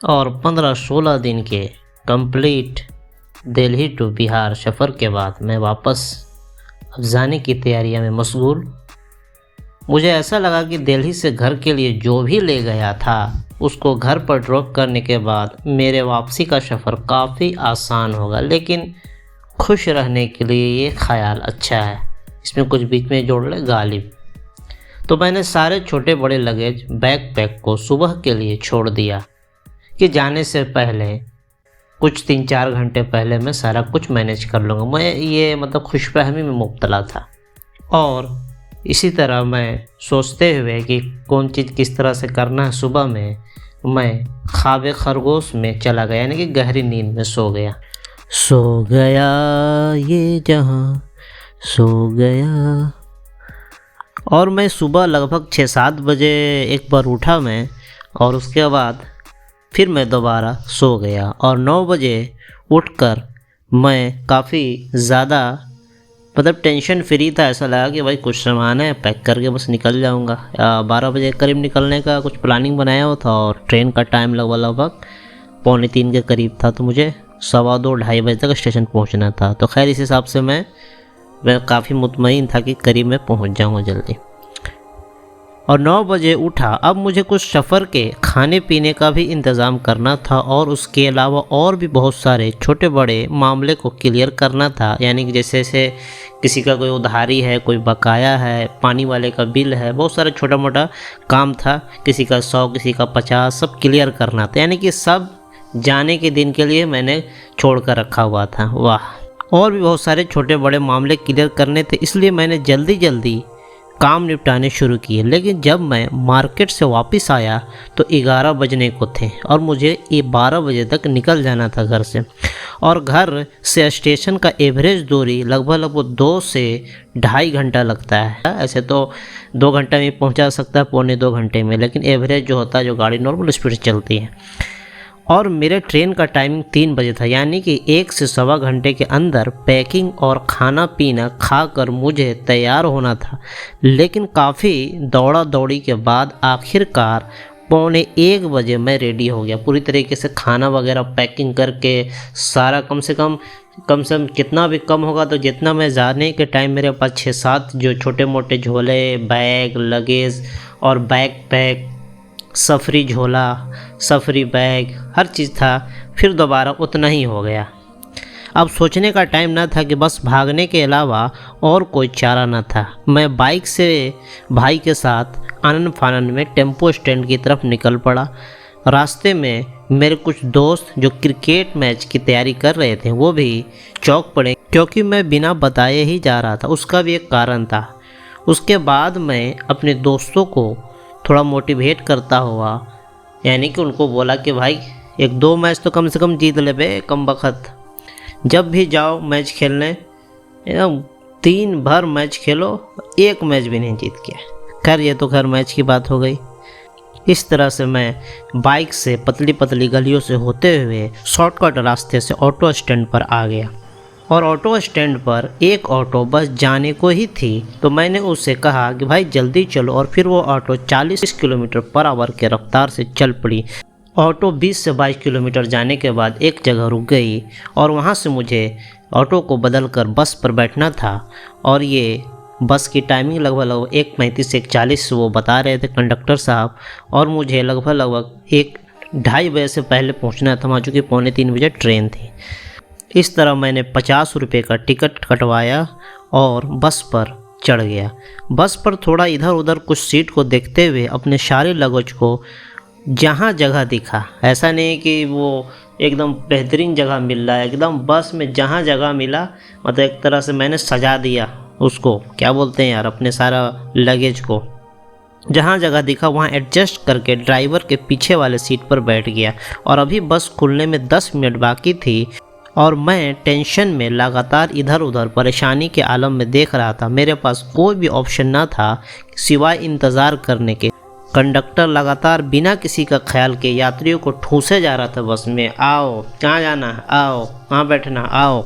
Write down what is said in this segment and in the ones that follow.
और 15-16 दिन के कंप्लीट दिल्ली टू बिहार सफ़र के बाद मैं वापस अब जाने की तैयारियां में मशगूल। मुझे ऐसा लगा कि दिल्ली से घर के लिए जो भी ले गया था उसको घर पर ड्रॉप करने के बाद मेरे वापसी का सफ़र काफ़ी आसान होगा, लेकिन खुश रहने के लिए ये ख्याल अच्छा है। इसमें कुछ बीच में जोड़ ले गालिब। तो मैंने सारे छोटे बड़े लगेज बैकपैक को सुबह के लिए छोड़ दिया कि जाने से पहले कुछ 3-4 घंटे पहले मैं सारा कुछ मैनेज कर लूँगा। मैं ये खुशफहमी में मुब्तला था और इसी तरह मैं सोचते हुए कि कौन चीज़ किस तरह से करना है, सुबह में मैं ख्वाब खरगोश में चला गया, यानी कि गहरी नींद में सो गया ये जहां सो गया। और मैं सुबह लगभग 6-7 बजे एक बार उठा मैं, और उसके बाद फिर मैं दोबारा सो गया और 9 बजे उठकर मैं काफ़ी ज़्यादा टेंशन फ्री था। ऐसा लगा कि भाई कुछ सामान है, पैक करके बस निकल जाऊंगा। 12 बजे करीब निकलने का कुछ प्लानिंग बनाया हुआ था और ट्रेन का टाइम लगभग 2:45 के करीब था, तो मुझे 2:15-2:30 बजे तक स्टेशन पहुंचना था। तो खैर इस हिसाब से मैं काफ़ी मुतमईन था कि करीब मैं पहुंच जाऊंगा जल्दी। और 9 बजे उठा। अब मुझे कुछ सफ़र के खाने पीने का भी इंतज़ाम करना था और उसके अलावा और भी बहुत सारे छोटे बड़े मामले को क्लियर करना था, यानी कि जैसे किसी का कोई उधारी है, कोई बकाया है, पानी वाले का बिल है, बहुत सारा छोटा मोटा काम था। किसी का 100, किसी का 50, सब क्लियर करना था, यानी कि सब जाने के दिन के लिए मैंने छोड़ कर रखा हुआ था। वाह, और भी बहुत सारे छोटे बड़े मामले क्लियर करने थे, इसलिए मैंने जल्दी काम निपटाने शुरू किए। लेकिन जब मैं मार्केट से वापस आया तो 11 बजने को थे और मुझे ये 12 बजे तक निकल जाना था घर से। और घर से स्टेशन का एवरेज दूरी लगभग 2 से 2.5 घंटा लगता है। ऐसे तो 2 घंटे में पहुंचा सकता है, 1.25-2 घंटे में, लेकिन एवरेज जो होता है, जो गाड़ी नॉर्मल स्पीड से चलती है। और मेरे ट्रेन का टाइमिंग 3 बजे था, यानी कि 1 से सवा घंटे के अंदर पैकिंग और खाना पीना खाकर मुझे तैयार होना था। लेकिन काफ़ी दौड़ा दौड़ी के बाद आखिरकार 1:45 बजे मैं रेडी हो गया, पूरी तरीके से खाना वगैरह पैकिंग करके सारा कम से कम कितना भी कम होगा तो जितना मैं जाने के टाइम मेरे पास 6-7 जो छोटे मोटे झोले, बैग, लगेज और बैग पैक, सफरी झोला, सफरी बैग, हर चीज़ था, फिर दोबारा उतना ही हो गया। अब सोचने का टाइम ना था कि बस भागने के अलावा और कोई चारा ना था। मैं बाइक से भाई के साथ आनन फानन में टेम्पो स्टैंड की तरफ निकल पड़ा। रास्ते में मेरे कुछ दोस्त जो क्रिकेट मैच की तैयारी कर रहे थे वो भी चौक पड़े, क्योंकि मैं बिना बताए ही जा रहा था। उसका भी एक कारण था। उसके बाद मैं अपने दोस्तों को थोड़ा मोटिवेट करता हुआ, यानी कि उनको बोला कि भाई 1-2 मैच तो कम से कम जीत ले बे, कम बखत जब भी जाओ मैच खेलने, एकदम 3 भर मैच खेलो, 1 मैच भी नहीं जीत के। खैर ये तो मैच की बात हो गई। इस तरह से मैं बाइक से पतली पतली गलियों से होते हुए शॉर्टकट रास्ते से ऑटो स्टैंड पर आ गया। और ऑटो स्टैंड पर एक ऑटो बस जाने को ही थी, तो मैंने उससे कहा कि भाई जल्दी चलो, और फिर वो ऑटो 40 किलोमीटर पर आवर के रफ्तार से चल पड़ी। ऑटो 20 से 22 किलोमीटर जाने के बाद एक जगह रुक गई और वहाँ से मुझे ऑटो को बदलकर बस पर बैठना था। और ये बस की टाइमिंग लगभग 1:35 से 1:40 वो बता रहे थे कंडक्टर साहब, और मुझे लगभग 1-2:30 बजे से पहले पहुँचना था, वहाँ चूँकि 2:45 बजे ट्रेन थी। इस तरह मैंने 50 रुपये का टिकट कटवाया और बस पर चढ़ गया। बस पर थोड़ा इधर उधर कुछ सीट को देखते हुए अपने सारे लगेज को जहाँ जगह दिखा, ऐसा नहीं कि वो एकदम बेहतरीन जगह मिल रहा है, एकदम बस में जहाँ जगह मिला, एक तरह से मैंने सजा दिया उसको, क्या बोलते हैं यार, अपने सारा लगेज को जहाँ जगह दिखा वहाँ एडजस्ट करके ड्राइवर के पीछे वाले सीट पर बैठ गया। और अभी बस खुलने में 10 मिनट बाकी थी और मैं टेंशन में लगातार इधर उधर परेशानी के आलम में देख रहा था। मेरे पास कोई भी ऑप्शन ना था सिवाय इंतज़ार करने के। कंडक्टर लगातार बिना किसी का ख्याल के यात्रियों को ठूसे जा रहा था बस में। आओ, कहाँ जाना है, आओ, कहाँ बैठना, आओ,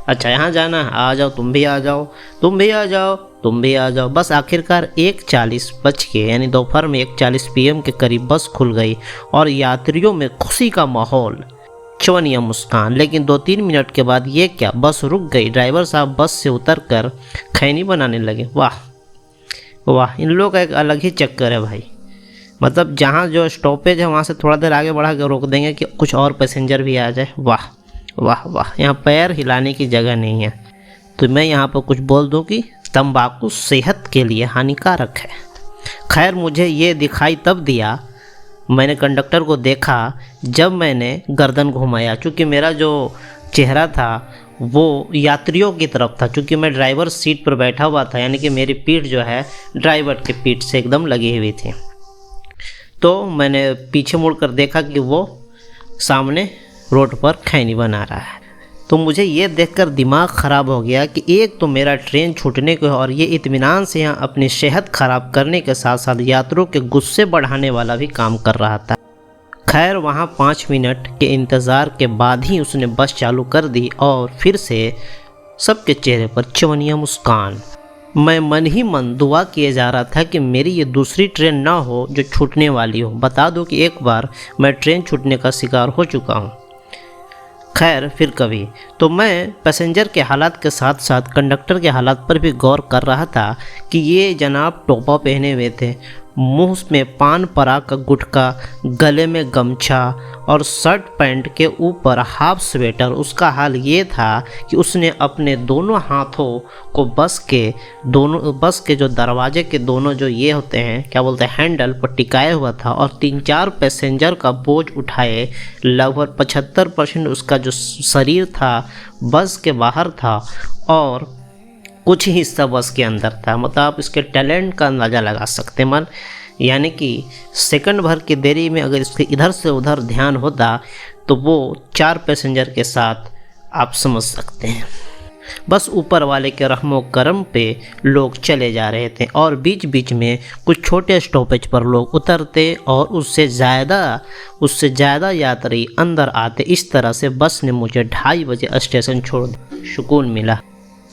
अच्छा यहाँ जाना है, आ जाओ, तुम भी आ जाओ, तुम भी आ जाओ, तुम भी आ जाओ। बस आखिरकार 1:40 बज के यानी दोपहर में 1:40 PM के करीब बस खुल गई और यात्रियों में खुशी का माहौल, चवनिया मुस्कान। लेकिन 2-3 मिनट के बाद ये क्या, बस रुक गई। ड्राइवर साहब बस से उतरकर खैनी बनाने लगे। वाह वाह, इन लोगों का एक अलग ही चक्कर है भाई। मतलब जहाँ जो स्टॉपेज है वहाँ से थोड़ा देर आगे बढ़ा के रोक देंगे कि कुछ और पैसेंजर भी आ जाए। वाह वाह वाह, यहाँ पैर हिलाने की जगह नहीं है। तो मैं यहाँ पर कुछ बोल दूँ कि तंबाकू सेहत के लिए हानिकारक है। खैर मुझे ये दिखाई तब दिया, मैंने कंडक्टर को देखा जब मैंने गर्दन घुमाया, क्योंकि मेरा जो चेहरा था वो यात्रियों की तरफ था। क्योंकि मैं ड्राइवर सीट पर बैठा हुआ था, यानी कि मेरी पीठ जो है ड्राइवर की पीठ से एकदम लगी हुई थी। तो मैंने पीछे मुड़कर देखा कि वो सामने रोड पर खैनी बना रहा है। तो मुझे ये देखकर दिमाग ख़राब हो गया कि एक तो मेरा ट्रेन छूटने को है और ये इत्मीनान से यहाँ अपनी सेहत ख़राब करने के साथ साथ यात्रियों के गुस्से बढ़ाने वाला भी काम कर रहा था। खैर वहाँ 5 मिनट के इंतज़ार के बाद ही उसने बस चालू कर दी और फिर से सबके चेहरे पर चवनिया मुस्कान। मैं मन ही मन दुआ किए जा रहा था कि मेरी ये दूसरी ट्रेन ना हो जो छूटने वाली हो। बता दो कि एक बार मैं ट्रेन छूटने का शिकार हो चुका हूँ। खैर फिर कभी। तो मैं पैसेंजर के हालात के साथ साथ कंडक्टर के हालात पर भी गौर कर रहा था कि ये जनाब टोपा पहने हुए थे, मुंह में पान पराग का गुटखा, गले में गमछा और शर्ट पैंट के ऊपर हाफ स्वेटर। उसका हाल ये था कि उसने अपने दोनों हाथों को बस के जो दरवाजे के दोनों जो ये होते हैं क्या बोलते हैं हैंडल पर टिकाया हुआ था और 3-4 पैसेंजर का बोझ उठाए। लगभग 75% उसका जो शरीर था बस के बाहर था और कुछ ही हिस्सा बस के अंदर था। मतलब आप इसके टैलेंट का अंदाज़ा लगा सकते हैं। मन यानी कि सेकंड भर की देरी में अगर इसके इधर से उधर ध्यान होता तो वो 4 पैसेंजर के साथ आप समझ सकते हैं। बस ऊपर वाले के रहमो करम पे लोग चले जा रहे थे और बीच बीच में कुछ छोटे स्टॉपेज पर लोग उतरते और उससे ज़्यादा यात्री अंदर आते। इस तरह से बस ने मुझे 2:30 बजे स्टेशन छोड़ सुकून मिला।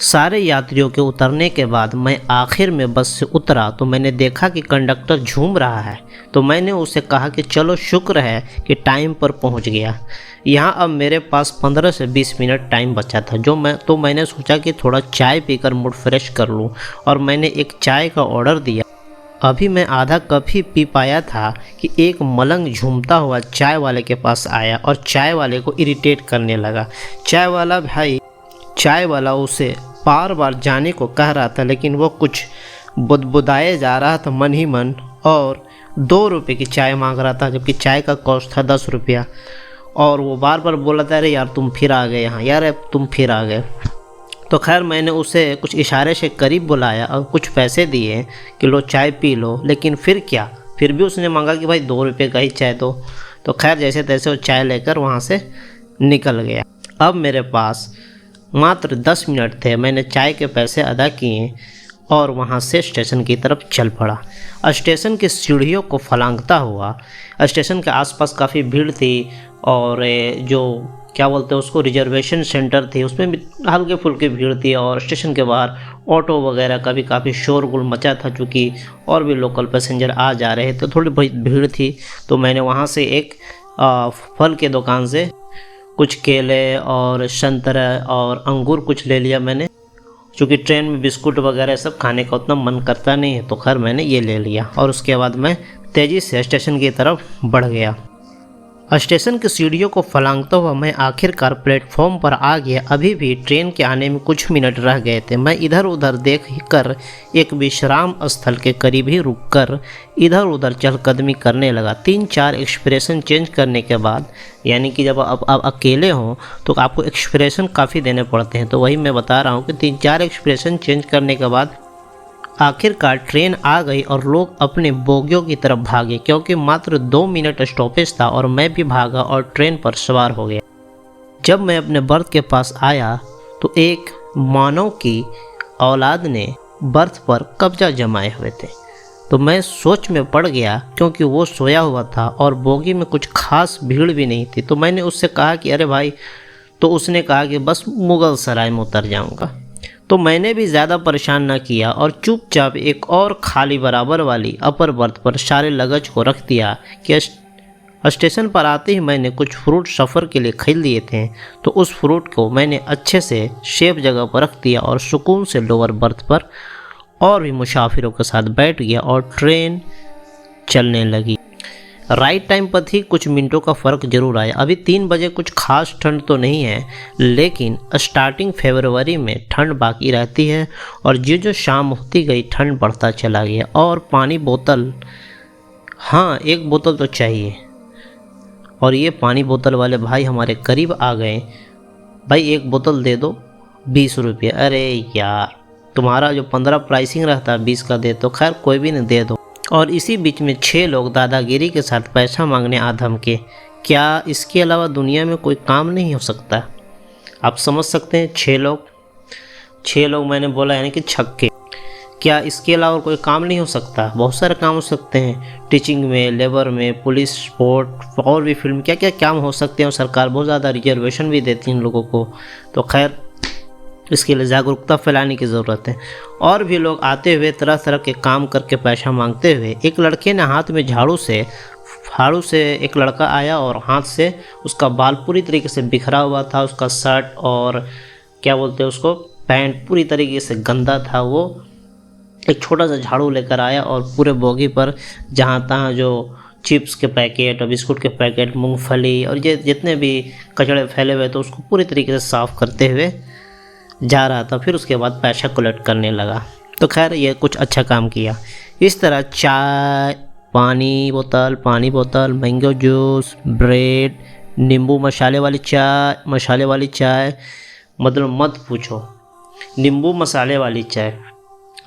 सारे यात्रियों के उतरने के बाद मैं आखिर में बस से उतरा तो मैंने देखा कि कंडक्टर झूम रहा है। तो मैंने उसे कहा कि चलो शुक्र है कि टाइम पर पहुंच गया। यहाँ अब मेरे पास 15 से 20 मिनट टाइम बचा था तो मैंने सोचा कि थोड़ा चाय पीकर मूड फ्रेश कर लूँ और मैंने एक चाय का ऑर्डर दिया। अभी मैं आधा कप ही पी पाया था कि एक मलंग झूमता हुआ चाय वाले के पास आया और चाय वाले को इरिटेट करने लगा। चाय वाला उसे बार बार जाने को कह रहा था, लेकिन वो कुछ बुदबुदाए जा रहा था मन ही मन और 2 रुपये की चाय मांग रहा था, जबकि चाय का कॉस्ट था 10 रुपया। और वो बार बार बोला था, अरे यार तुम फिर आ गए यहाँ, यार तुम फिर आ गए। तो खैर मैंने उसे कुछ इशारे से करीब बुलाया और कुछ पैसे दिए कि लो चाय पी लो। लेकिन फिर क्या, फिर भी उसने मांगा कि भाई 2 रुपये का ही चाय दो। तो खैर जैसे तैसे वो चाय लेकर वहाँ से निकल गया। अब मेरे पास मात्र 10 मिनट थे। मैंने चाय के पैसे अदा किए और वहाँ से स्टेशन की तरफ चल पड़ा। स्टेशन की सीढ़ियों को फलांगता हुआ, स्टेशन के आसपास काफ़ी भीड़ थी और जो क्या बोलते हैं उसको रिजर्वेशन सेंटर थी उसमें भी हल्के फुल्के भीड़ थी और स्टेशन के बाहर ऑटो वगैरह का भी काफ़ी शोरगुल मचा था, चूँकि और भी लोकल पैसेंजर आ जा रहे थे, थोड़ी बहुत भीड़ थी। तो मैंने वहाँ से एक फल के दुकान से कुछ केले और संतरा और अंगूर कुछ ले लिया मैंने, क्योंकि ट्रेन में बिस्कुट वगैरह सब खाने का उतना मन करता नहीं है। तो खैर मैंने ये ले लिया और उसके बाद मैं तेज़ी से स्टेशन की तरफ बढ़ गया। स्टेशन की सीढ़ियों को फलांगता हुआ मैं आखिरकार प्लेटफॉर्म पर आ गया। अभी भी ट्रेन के आने में कुछ मिनट रह गए थे। मैं इधर उधर देख कर एक विश्राम स्थल के करीब ही रुककर इधर उधर चहलकदमी करने लगा। 3-4 एक्सप्रेशन चेंज करने के बाद, यानी कि जब आप अकेले हों तो आपको एक्सप्रेशन काफ़ी देने पड़ते हैं, तो वही मैं बता रहा हूँ कि 3-4 एक्सप्रेशन चेंज करने के बाद आखिरकार ट्रेन आ गई और लोग अपने बोगियों की तरफ भागे, क्योंकि मात्र 2 मिनट स्टॉपेज था और मैं भी भागा और ट्रेन पर सवार हो गया। जब मैं अपने बर्थ के पास आया तो एक मानव की औलाद ने बर्थ पर कब्जा जमाए हुए थे। तो मैं सोच में पड़ गया, क्योंकि वो सोया हुआ था और बोगी में कुछ खास भीड़ भी नहीं थी। तो मैंने उससे कहा कि अरे भाई, तो उसने कहा कि बस मुगल सराय में उतर जाऊंगा। तो मैंने भी ज़्यादा परेशान ना किया और चुपचाप एक और खाली बराबर वाली अपर बर्थ पर सारे लगेज को रख दिया कि स्टेशन पर आते ही मैंने कुछ फ्रूट सफ़र के लिए खरीद लिए थे, तो उस फ्रूट को मैंने अच्छे से सेफ जगह पर रख दिया और सुकून से लोअर बर्थ पर और भी मुसाफिरों के साथ बैठ गया और ट्रेन चलने लगी। राइट टाइम पर थी, कुछ मिनटों का फ़र्क जरूर आया। अभी 3 बजे, कुछ खास ठंड तो नहीं है, लेकिन स्टार्टिंग फरवरी में ठंड बाकी रहती है और जो शाम होती गई ठंड बढ़ता चला गया। और पानी बोतल, हाँ 1 बोतल तो चाहिए। और ये पानी बोतल वाले भाई हमारे करीब आ गए। भाई 1 बोतल दे दो, 20 रुपये। अरे यार, तुम्हारा जो 15 प्राइसिंग रहता है 20 का दे, तो खैर कोई भी नहीं, दे दो। और इसी बीच में 6 लोग दादागिरी के साथ पैसा मांगने आ धमके। क्या इसके अलावा दुनिया में कोई काम नहीं हो सकता? आप समझ सकते हैं, 6 लोग मैंने बोला, यानी कि छक्के। क्या इसके अलावा कोई काम नहीं हो सकता? बहुत सारे काम हो सकते हैं, टीचिंग में, लेबर में, पुलिस, स्पोर्ट और भी फिल्म, क्या क्या काम हो सकते हैं। और सरकार बहुत ज़्यादा रिजर्वेशन भी देती है इन लोगों को। तो खैर, इसके लिए जागरूकता फैलाने की ज़रूरत है। और भी लोग आते हुए तरह तरह के काम करके पैसा मांगते हुए। एक लड़के ने हाथ में झाड़ू से एक लड़का आया और हाथ से उसका बाल पूरी तरीके से बिखरा हुआ था, उसका शर्ट और क्या बोलते हैं उसको, पैंट पूरी तरीके से गंदा था। वो एक छोटा सा झाड़ू लेकर आया और पूरे बोगी पर जहाँ तहाँ जो चिप्स के पैकेट और बिस्कुट के पैकेट, मूंगफली और ये जितने भी कचड़े फैले हुए थे उसको पूरी तरीके से साफ़ करते हुए जा रहा था। फिर उसके बाद पैसा कलेक्ट करने लगा। तो खैर, ये कुछ अच्छा काम किया। इस तरह चाय, पानी बोतल, मैंगो जूस, ब्रेड, नींबू मसाले वाली चाय, मतलब मत पूछो, नींबू मसाले वाली चाय।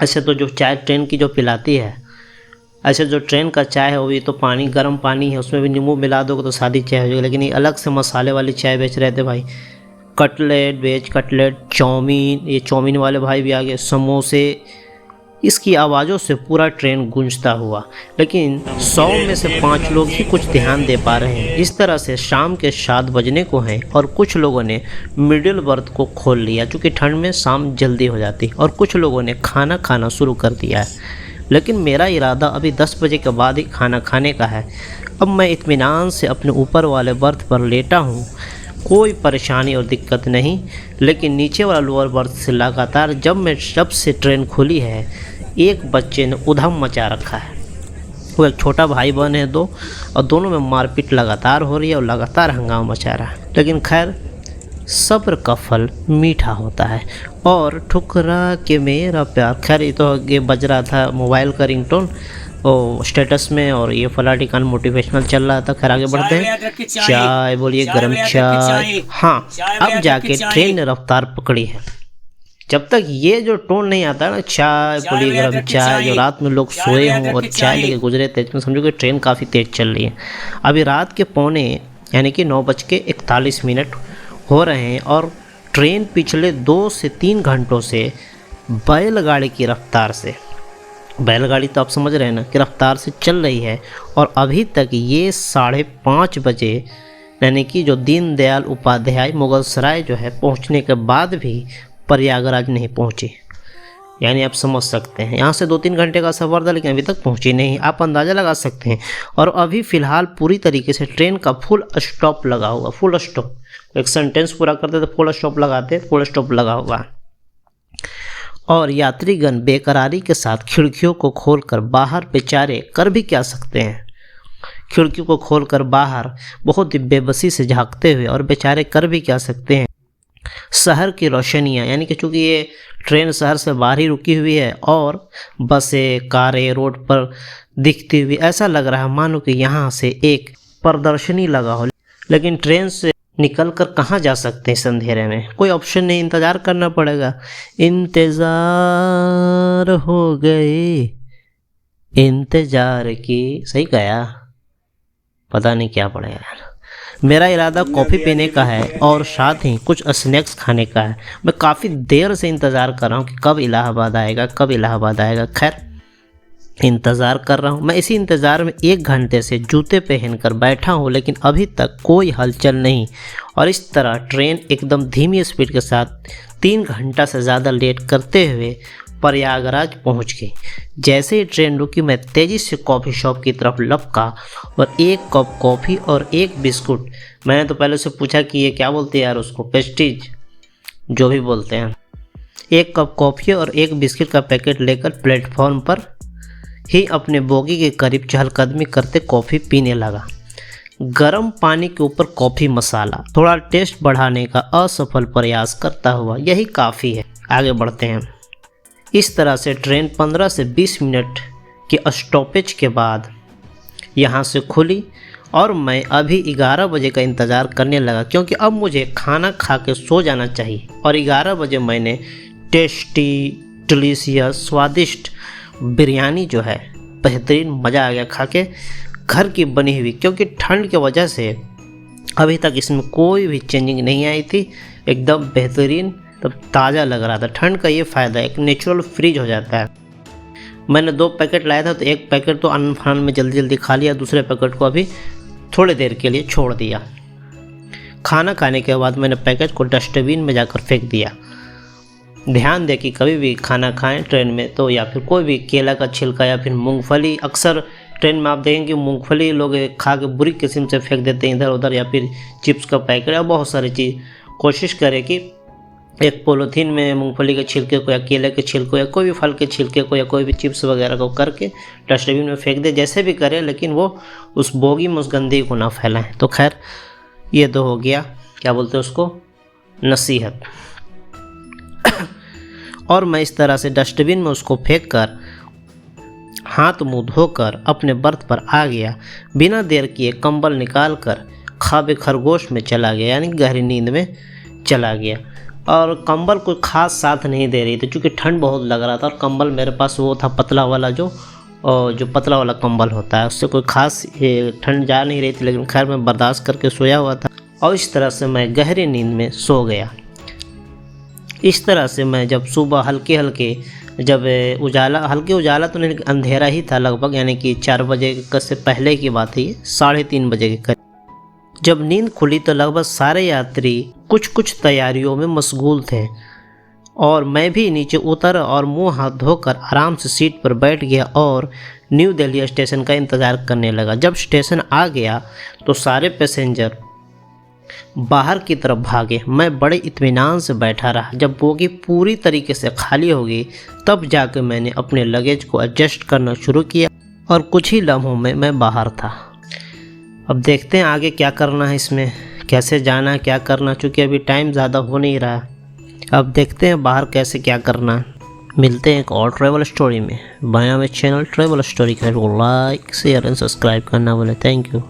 ऐसे तो जो चाय ट्रेन की जो पिलाती है, ऐसे जो ट्रेन का चाय है वो भी तो पानी, गर्म पानी है, उसमें भी नींबू मिला दोगे तो सादी चाय हो जाएगी। लेकिन ये अलग से मसाले वाली चाय बेच रहे थे भाई। कटलेट, वेज कटलेट, चाउमीन, ये चाउमीन वाले भाई भी आ गए, समोसे। इसकी आवाज़ों से पूरा ट्रेन गूंजता हुआ। लेकिन 100 में से 5 लोग ही कुछ ध्यान दे पा रहे हैं। इस तरह से शाम के 7 बजने को हैं और कुछ लोगों ने मिडिल बर्थ को खोल लिया, क्योंकि ठंड में शाम जल्दी हो जाती, और कुछ लोगों ने खाना खाना शुरू कर दिया है। लेकिन मेरा इरादा अभी 10 बजे के बाद ही खाना खाने का है। अब मैं इत्मीनान से अपने ऊपर वाले बर्थ पर लेटा हूँ, कोई परेशानी और दिक्कत नहीं। लेकिन नीचे वाला लोअर बर्थ से लगातार जब से ट्रेन खुली है, एक बच्चे ने उधम मचा रखा है। वो एक छोटा भाई बहन है 2, और दोनों में मारपीट लगातार हो रही है और लगातार हंगामा मचा रहा है। लेकिन खैर, सब्र का फल मीठा होता है। और ठुकरा के मेरा प्यार, खैर ये तो आगे बज रहा था मोबाइल का रिंगटोन स्टेटस में, और ये फला ठिकान मोटिवेशनल चल रहा था। खैर आगे बढ़ते हैं। चाय बोलिए, गरम चाय। हाँ, अब जाके ट्रेन ने रफ्तार पकड़ी है। जब तक ये जो टोन नहीं आता ना, चाय बोलिए, गरम चाय, जो रात में लोग सोए हों और चाय लेके गुजरे थे, तो समझो कि ट्रेन काफ़ी तेज़ चल रही है। अभी रात के पौने यानी कि 9:41 हो रहे हैं और ट्रेन पिछले 2 से 3 घंटों से बैलगाड़ी की रफ्तार से, बैलगाड़ी तो आप समझ रहे हैं ना कि रफ्तार से चल रही है। और अभी तक ये 5:30 बजे, यानी कि जो दीनदयाल उपाध्याय मुगलसराय जो है पहुंचने के बाद भी प्रयागराज नहीं पहुंची। यानी आप समझ सकते हैं, यहाँ से 2-3 घंटे का सफ़र था लेकिन अभी तक पहुंची नहीं। आप अंदाज़ा लगा सकते हैं। और अभी फ़िलहाल पूरी तरीके से ट्रेन का फुल स्टॉप लगा हुआ, फुल स्टॉप। एक सेंटेंस पूरा करते तो फुल स्टॉप लगाते, फुल स्टॉप लगा हुआ। और यात्रीगण बेकरारी के साथ खिड़कियों को खोलकर बाहर बेचारे कर भी क्या सकते हैं। खिड़कियों को खोलकर बाहर बहुत ही बेबसी से झांकते हुए, और बेचारे कर भी क्या सकते हैं। शहर की रोशनियाँ, यानी कि चूँकि ये ट्रेन शहर से बाहर ही रुकी हुई है और बसें, कारें रोड पर दिखती हुई, ऐसा लग रहा है मानो कि यहाँ से एक प्रदर्शनी लगा हो। लेकिन ट्रेन से निकल कर कहाँ जा सकते हैं इस अंधेरे में? कोई ऑप्शन नहीं, इंतज़ार करना पड़ेगा। इंतज़ार हो गए इंतज़ार की, सही कहा, पता नहीं क्या पड़ेगा यार। मेरा इरादा कॉफ़ी पीने का है और साथ ही कुछ स्नैक्स खाने का है। मैं काफ़ी देर से इंतज़ार कर रहा हूँ कि कब इलाहाबाद आएगा। खैर, इंतज़ार कर रहा हूँ। मैं इसी इंतज़ार में 1 घंटे से जूते पहनकर बैठा हूँ, लेकिन अभी तक कोई हलचल नहीं। और इस तरह ट्रेन एकदम धीमी स्पीड के साथ 3 घंटा से ज़्यादा लेट करते हुए प्रयागराज पहुंच गई। जैसे ही ट्रेन रुकी मैं तेज़ी से कॉफ़ी शॉप की तरफ लपका और 1 कप कॉफ़ी और 1 बिस्कुट, मैंने तो पहले से पूछा कि ये क्या बोलते हैं यार उसको, पेस्टीज जो भी बोलते हैं, 1 कप कॉफ़ी और 1 बिस्किट का पैकेट लेकर प्लेटफॉर्म पर ही अपने बोगी के करीब चहलकदमी करते कॉफ़ी पीने लगा। गर्म पानी के ऊपर कॉफ़ी मसाला, थोड़ा टेस्ट बढ़ाने का असफल प्रयास करता हुआ यही काफ़ी है, आगे बढ़ते हैं। इस तरह से ट्रेन 15 से 20 मिनट के स्टॉपेज के बाद यहाँ से खुली और मैं अभी 11 बजे का इंतज़ार करने लगा, क्योंकि अब मुझे खाना खा के सो जाना चाहिए। और 11 बजे मैंने टेस्टी डिलीशियस स्वादिष्ट बिरयानी जो है, बेहतरीन मज़ा आ गया खा के, घर की बनी हुई, क्योंकि ठंड की वजह से अभी तक इसमें कोई भी चेंजिंग नहीं आई थी, एकदम बेहतरीन, तब ताज़ा लग रहा था। ठंड का ये फ़ायदा है, एक नेचुरल फ्रीज हो जाता है। मैंने 2 पैकेट लाया था, तो 1 पैकेट तो अन्न फान में जल्दी जल्दी खा लिया, दूसरे पैकेट को अभी थोड़ी देर के लिए छोड़ दिया। खाना खाने के बाद मैंने पैकेट को डस्टबिन में जाकर फेंक दिया। ध्यान दें कि कभी भी खाना खाएं ट्रेन में तो, या फिर कोई भी केला का छिलका या फिर मूंगफली, अक्सर ट्रेन में आप देखेंगे कि मूंगफली लोग खा के बुरी किस्म से फेंक देते हैं इधर उधर, या फिर चिप्स का पैकेट या बहुत सारी चीज़। कोशिश करें कि एक पॉलीथीन में मूंगफली के छिलके को या केले के छिलके या कोई भी फल के छिलके को या कोई भी चिप्स वगैरह को करके डस्टबिन में फेंक दे, जैसे भी करें, लेकिन वो उस बोगी में उस गंदगी को ना फैलाएं। तो खैर ये तो हो गया, क्या बोलते हैं उसको, नसीहत। और मैं इस तरह से डस्टबिन में उसको फेंक कर हाथ मुंह धोकर अपने बर्थ पर आ गया। बिना देर किए कंबल निकाल कर ख्वाब खरगोश में चला गया, यानी गहरी नींद में चला गया। और कंबल कोई ख़ास साथ नहीं दे रही थी, क्योंकि ठंड बहुत लग रहा था। और कंबल मेरे पास वो था पतला वाला, जो पतला वाला कंबल होता है, उससे कोई ख़ास ठंड जा नहीं रही थी, लेकिन खैर मैं बर्दाश्त करके सोया हुआ था। और इस तरह से मैं गहरी नींद में सो गया। इस तरह से मैं जब सुबह हल्के हल्के हल्के उजाला तो नहीं, अंधेरा ही था लगभग, यानी कि 4 बजे से पहले की बात है, ये 3:30 बजे के करीब जब नींद खुली तो लगभग सारे यात्री कुछ तैयारियों में मशगूल थे। और मैं भी नीचे उतर और मुंह हाथ धोकर आराम से सीट पर बैठ गया और न्यू दिल्ली स्टेशन का इंतज़ार करने लगा। जब स्टेशन आ गया तो सारे पैसेंजर बाहर की तरफ भागे। मैं बड़े इत्मीनान से बैठा रहा। जब बोगी पूरी तरीके से खाली हो गई तब जाकर मैंने अपने लगेज को एडजस्ट करना शुरू किया और कुछ ही लम्हों में मैं बाहर था। अब देखते हैं आगे क्या करना है, इसमें कैसे जाना है, क्या करना, चूँकि अभी टाइम ज़्यादा हो नहीं रहा। अब देखते हैं बाहर कैसे क्या करना। मिलते हैं एक और ट्रैवल स्टोरी में। बाया में चैनल ट्रैवल स्टोरी को लाइक शेयर एंड सब्सक्राइब करना बोले। Thank you.